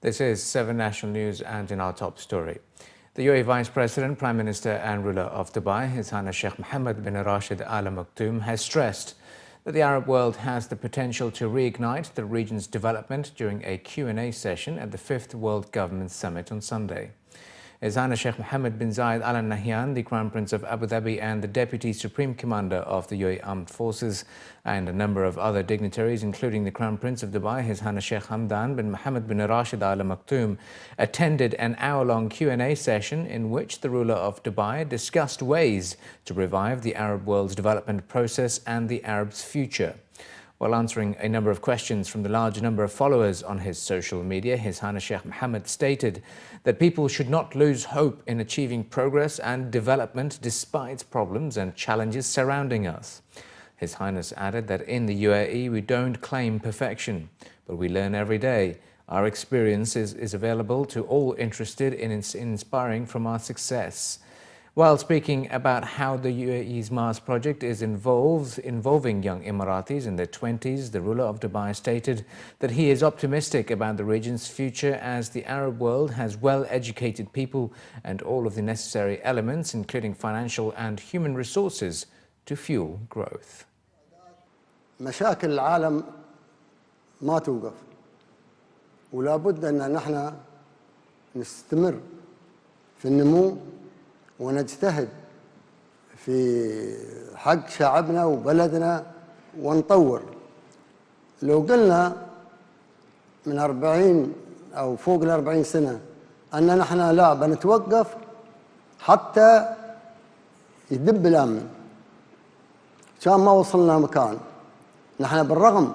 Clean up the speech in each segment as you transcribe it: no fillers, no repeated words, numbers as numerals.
This is 7 National News, and in our top story. The UAE Vice President, Prime Minister and ruler of Dubai, His Highness Sheikh Mohammed bin Rashid Al Maktoum, has stressed that the Arab world has the potential to reignite the region's development during a Q&A session at the 5th World Government Summit on Sunday. His Highness Sheikh Mohammed bin Zayed Al Nahyan, the Crown Prince of Abu Dhabi and the Deputy Supreme Commander of the UAE Armed Forces, and a number of other dignitaries, including the Crown Prince of Dubai, His Highness Sheikh Hamdan bin Mohammed bin Rashid Al Maktoum, attended an hour-long Q&A session in which the ruler of Dubai discussed ways to revive the Arab world's development process and the Arabs' future. While answering a number of questions from the large number of followers on his social media, His Highness Sheikh Mohammed stated that people should not lose hope in achieving progress and development despite problems and challenges surrounding us. His Highness added that in the UAE we don't claim perfection, but we learn every day. Our experience is available to all interested in inspiring from our success. While speaking about how the UAE's Mars project is involving young Emiratis in their 20s, the ruler of Dubai stated that he is optimistic about the region's future as the Arab world has well-educated people and all of the necessary elements, including financial and human resources, to fuel growth. مشاكل العالم ما توقف ولا بد أن نحن نستمر في النمو ونجتهد في حق شعبنا وبلدنا ونطور. لو قلنا من 40 أو فوق 40 سنة أن نحن لا بنتوقف حتى يدب الأمن، كان ما وصلنا مكان. نحن بالرغم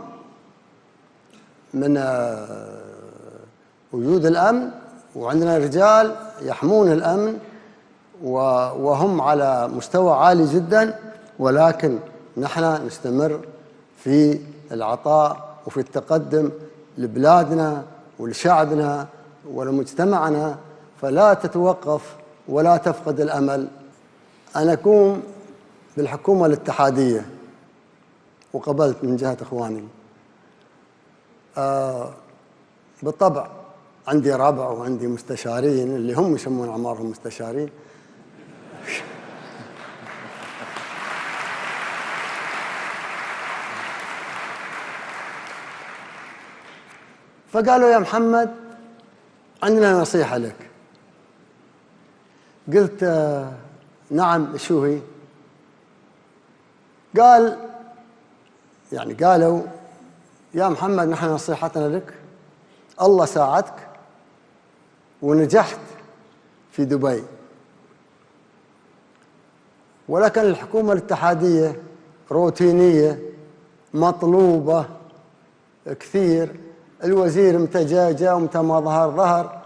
من وجود الأمن وعندنا رجال يحمون الأمن وهم على مستوى عالي جدا، ولكن نحن نستمر في العطاء وفي التقدم لبلادنا ولشعبنا ولمجتمعنا، فلا تتوقف ولا تفقد الأمل. أنا أقوم بالحكومة الاتحادية وقبلت من جهة إخواني. بالطبع عندي ربع وعندي مستشارين اللي هم يسمون أعمارهم مستشارين. فقالوا يا محمد عندنا نصيحة لك. قلت نعم، شو هي؟ قالوا يا محمد نحن نصيحتنا لك، الله ساعدك ونجحت في دبي، ولكن الحكومة الاتحادية روتينية مطلوبة كثير. الوزير متى جاء ومتى ما ظهر،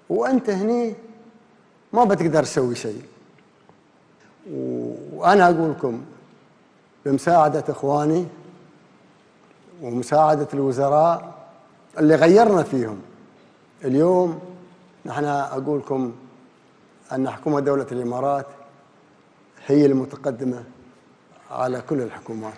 وأنت هني ما بتقدر تسوي شيء. وأنا أقول لكم بمساعدة إخواني ومساعدة الوزراء اللي غيرنا فيهم اليوم، نحن أقول لكم أن حكومة دولة الإمارات هي المتقدمة على كل الحكومات.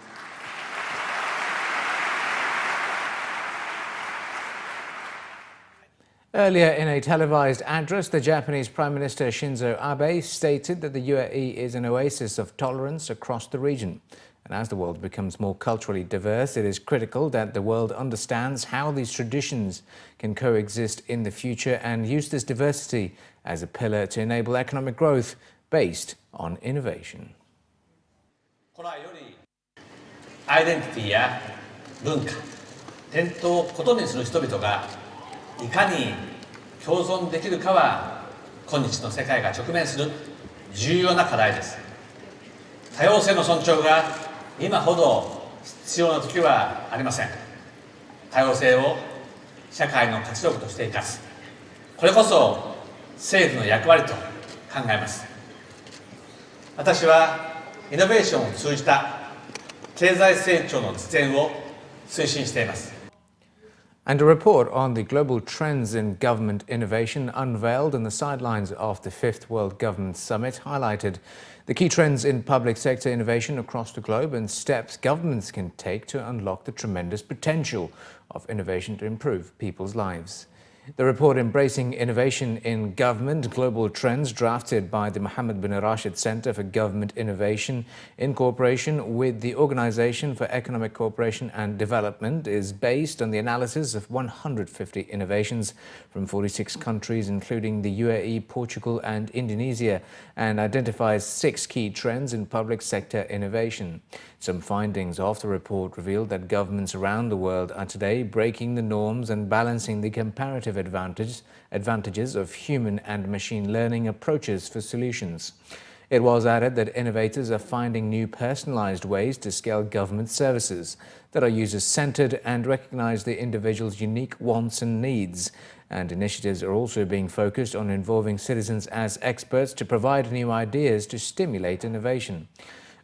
Earlier in a televised address, the Japanese Prime Minister Shinzo Abe stated that the UAE is an oasis of tolerance across the region. And as the world becomes more culturally diverse, it is critical that the world understands how these traditions can coexist in the future and use this diversity as a pillar to enable economic growth based on innovation. 古来よりアイデンティティや文化、伝統を異にする人々がいかに共存できるかは今日の世界が直面する重要な課題です。多様性の尊重が今ほど必要な時はありません。多様性を社会の活力として生かす、これこそ政府の役割と考えます。私はイノベーションを通じた経済成長の実現を推進しています。And a report on the global trends in government innovation unveiled on the sidelines of the 5th World Government Summit highlighted the key trends in public sector innovation across the globe and steps governments can take to unlock the tremendous potential of innovation to improve people's lives. The report Embracing Innovation in Government Global Trends, drafted by the Mohammed bin Rashid Center for Government Innovation in cooperation with the Organization for Economic Cooperation and Development, is based on the analysis of 150 innovations from 46 countries, including the UAE, Portugal and Indonesia, and identifies 6 key trends in public sector innovation. Some findings of the report revealed that governments around the world are today breaking the norms and balancing the comparative advantages of human and machine learning approaches for solutions. It was added that innovators are finding new personalized ways to scale government services that are user-centered and recognize the individual's unique wants and needs. And initiatives are also being focused on involving citizens as experts to provide new ideas to stimulate innovation.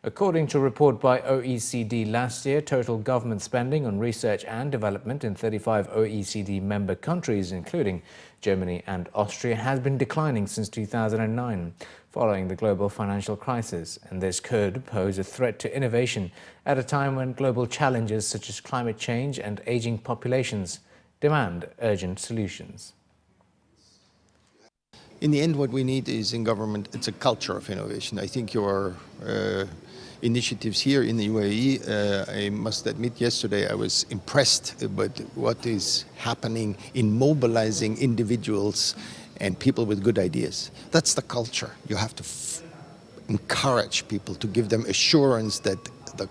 According to a report by OECD last year, total government spending on research and development in 35 OECD member countries, including Germany and Austria, has been declining since 2009, following the global financial crisis. And this could pose a threat to innovation at a time when global challenges such as climate change and aging populations demand urgent solutions. In the end, what we need is in government, it's a culture of innovation. I think your initiatives here in the UAE, I must admit yesterday I was impressed about what is happening in mobilizing individuals and people with good ideas. That's the culture. You have to encourage people, to give them assurance that the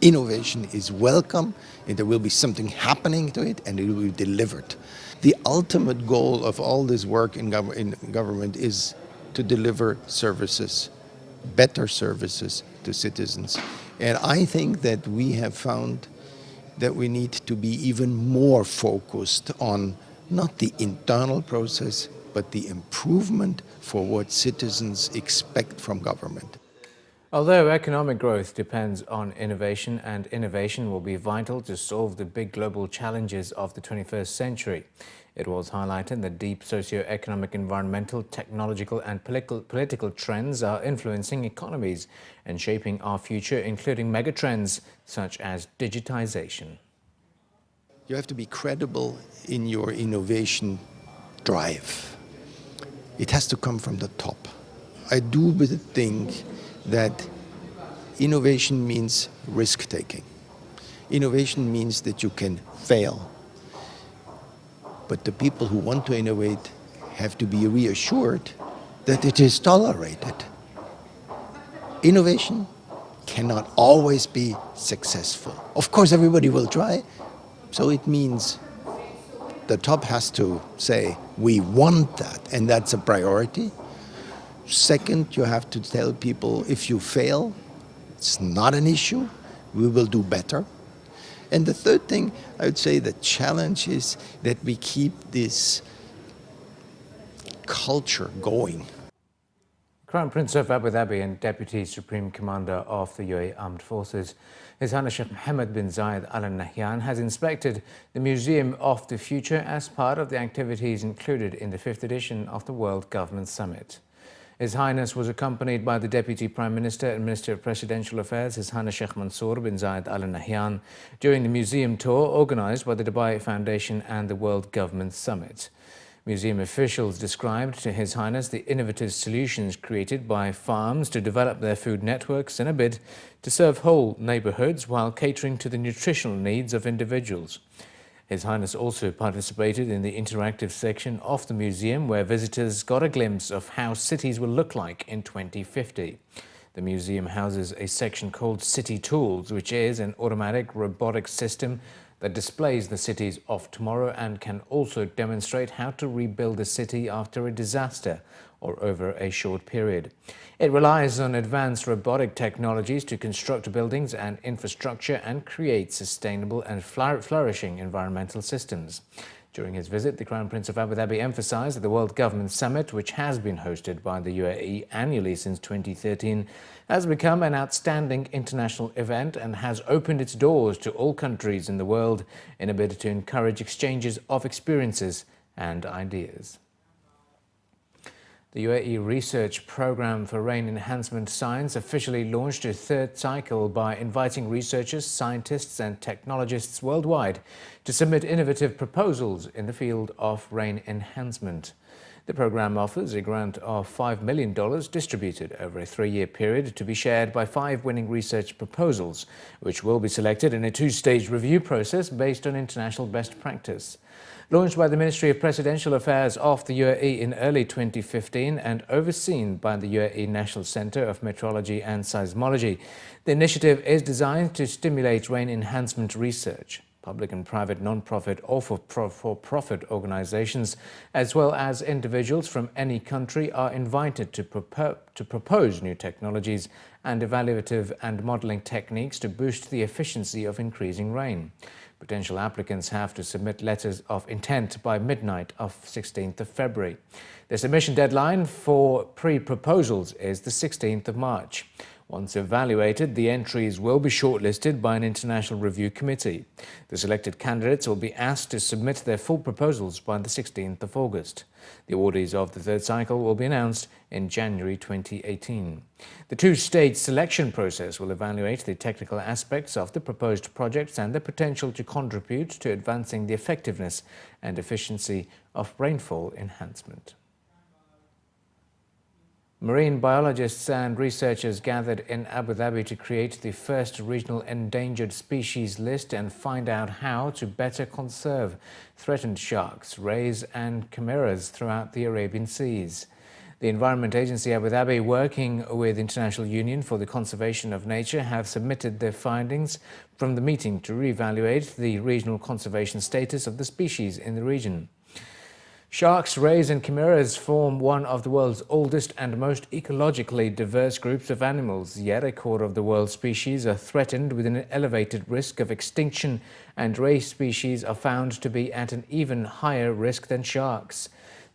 innovation is welcome and there will be something happening to it and it will be delivered. The ultimate goal of all this work in government is to deliver services, better services to citizens. And I think that we have found that we need to be even more focused on not the internal process, but the improvement for what citizens expect from government. Although economic growth depends on innovation, and innovation will be vital to solve the big global challenges of the 21st century, it was highlighted that deep socio-economic, environmental, technological and political trends are influencing economies and shaping our future, including megatrends such as digitization. You have to be credible in your innovation drive. It has to come from the top. I do think that innovation means risk-taking. Innovation means that you can fail. But the people who want to innovate have to be reassured that it is tolerated. Innovation cannot always be successful. Of course, everybody will try. So it means the top has to say, we want that, and that's a priority. Second, you have to tell people, if you fail, it's not an issue, we will do better. And the third thing, I would say the challenge is that we keep this culture going. Crown Prince of Abu Dhabi and Deputy Supreme Commander of the UAE Armed Forces, His Highness Sheikh Mohammed bin Zayed Al Nahyan, has inspected the Museum of the Future as part of the activities included in the 5th edition of the World Government Summit. His Highness was accompanied by the Deputy Prime Minister and Minister of Presidential Affairs, His Highness Sheikh Mansour bin Zayed Al Nahyan, during the museum tour organised by the Dubai Foundation and the World Government Summit. Museum officials described to His Highness the innovative solutions created by farms to develop their food networks in a bid to serve whole neighbourhoods while catering to the nutritional needs of individuals. His Highness also participated in the interactive section of the museum, where visitors got a glimpse of how cities will look like in 2050. The museum houses a section called City Tools, which is an automatic robotic system that displays the cities of tomorrow and can also demonstrate how to rebuild a city after a disaster or over a short period. It relies on advanced robotic technologies to construct buildings and infrastructure and create sustainable and flourishing environmental systems. During his visit, the Crown Prince of Abu Dhabi emphasized that the World Government Summit, which has been hosted by the UAE annually since 2013, has become an outstanding international event and has opened its doors to all countries in the world in a bid to encourage exchanges of experiences and ideas. The UAE Research Programme for Rain Enhancement Science officially launched a third cycle by inviting researchers, scientists and technologists worldwide to submit innovative proposals in the field of rain enhancement. The programme offers a grant of $5 million distributed over a 3-year period to be shared by 5 winning research proposals, which will be selected in a 2-stage review process based on international best practice. Launched by the Ministry of Presidential Affairs of the UAE in early 2015 and overseen by the UAE National Centre of Meteorology and Seismology, the initiative is designed to stimulate rain enhancement research. Public and private non-profit or for-profit organizations, as well as individuals from any country, are invited to propose new technologies and evaluative and modeling techniques to boost the efficiency of increasing rain. Potential applicants have to submit letters of intent by midnight of 16th of February. The submission deadline for pre-proposals is the 16th of March. Once evaluated, the entries will be shortlisted by an international review committee. The selected candidates will be asked to submit their full proposals by the 16th of August. The awardees of the third cycle will be announced in January 2018. The 2-stage selection process will evaluate the technical aspects of the proposed projects and the potential to contribute to advancing the effectiveness and efficiency of rainfall enhancement. Marine biologists and researchers gathered in Abu Dhabi to create the first regional endangered species list and find out how to better conserve threatened sharks, rays and chimeras throughout the Arabian Seas. The Environment Agency Abu Dhabi, working with International Union for the Conservation of Nature, have submitted their findings from the meeting to reevaluate the regional conservation status of the species in the region. Sharks, rays and chimeras form one of the world's oldest and most ecologically diverse groups of animals, yet a quarter of the world's species are threatened with an elevated risk of extinction, and ray species are found to be at an even higher risk than sharks.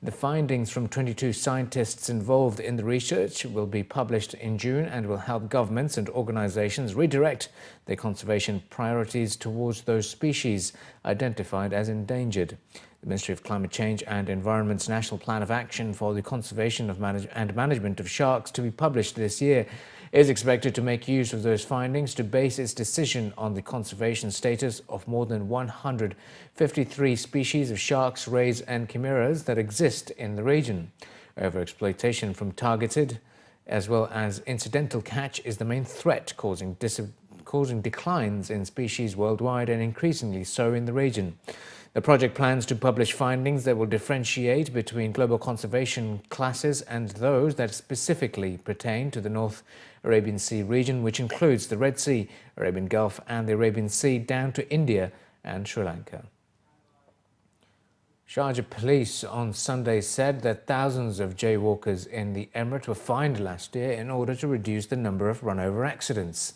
The findings from 22 scientists involved in the research will be published in June and will help governments and organizations redirect their conservation priorities towards those species identified as endangered. The Ministry of Climate Change and Environment's National Plan of Action for the Conservation and Management of Sharks, to be published this year, is expected to make use of those findings to base its decision on the conservation status of more than 153 species of sharks, rays and chimeras that exist in the region. Overexploitation from targeted as well as incidental catch is the main threat, causing declines in species worldwide and increasingly so in the region. The project plans to publish findings that will differentiate between global conservation classes and those that specifically pertain to the North Arabian Sea region, which includes the Red Sea, Arabian Gulf and the Arabian Sea down to India and Sri Lanka. Sharjah police on Sunday said that thousands of jaywalkers in the emirate were fined last year in order to reduce the number of run-over accidents.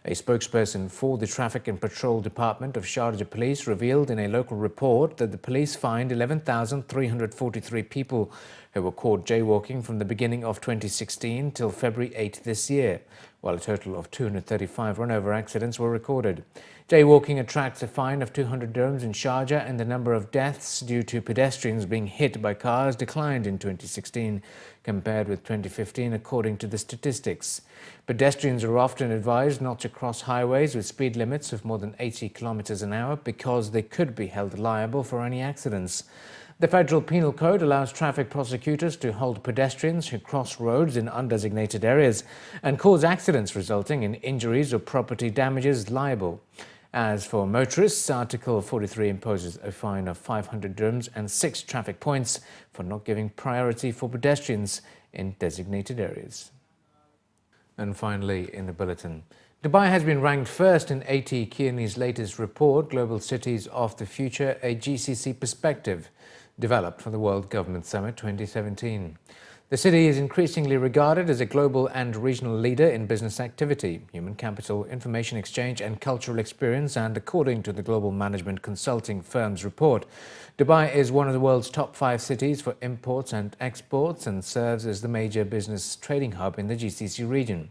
A spokesperson for the Traffic and Patrol Department of Sharjah Police revealed in a local report that the police fined 11,343 people who were caught jaywalking from the beginning of 2016 till February 8 this year, while a total of 235 run-over accidents were recorded. Jaywalking attracts a fine of 200 dirhams in Sharjah, and the number of deaths due to pedestrians being hit by cars declined in 2016 compared with 2015, according to the statistics. Pedestrians are often advised not to cross highways with speed limits of more than 80 kilometers an hour because they could be held liable for any accidents. The Federal Penal Code allows traffic prosecutors to hold pedestrians who cross roads in undesignated areas and cause accidents resulting in injuries or property damages liable. As for motorists, Article 43 imposes a fine of 500 dirhams and 6 traffic points for not giving priority for pedestrians in designated areas. And finally, in the bulletin, Dubai has been ranked first in A.T. Kearney's latest report, Global Cities of the Future, a GCC Perspective, developed for the World Government Summit 2017. The city is increasingly regarded as a global and regional leader in business activity, human capital, information exchange and cultural experience, and according to the global management consulting firm's report, Dubai is one of the world's top 5 cities for imports and exports and serves as the major business trading hub in the GCC region.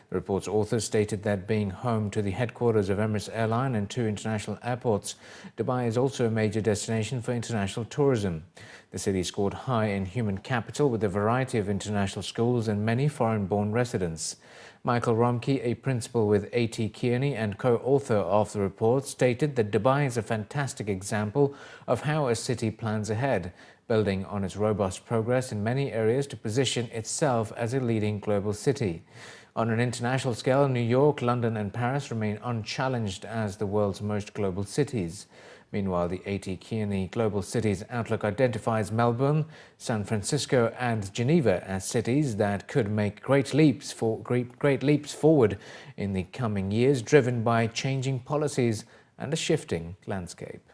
The report's author stated that being home to the headquarters of Emirates Airline and 2 international airports, Dubai is also a major destination for international tourism. The city scored high in human capital with a variety of international schools and many foreign-born residents. Michael Romke, a principal with AT Kearney and co-author of the report, stated that Dubai is a fantastic example of how a city plans ahead, building on its robust progress in many areas to position itself as a leading global city. On an international scale, New York, London and Paris remain unchallenged as the world's most global cities. Meanwhile, the AT Kearney Global Cities Outlook identifies Melbourne, San Francisco and Geneva as cities that could make great leaps forward in the coming years, driven by changing policies and a shifting landscape.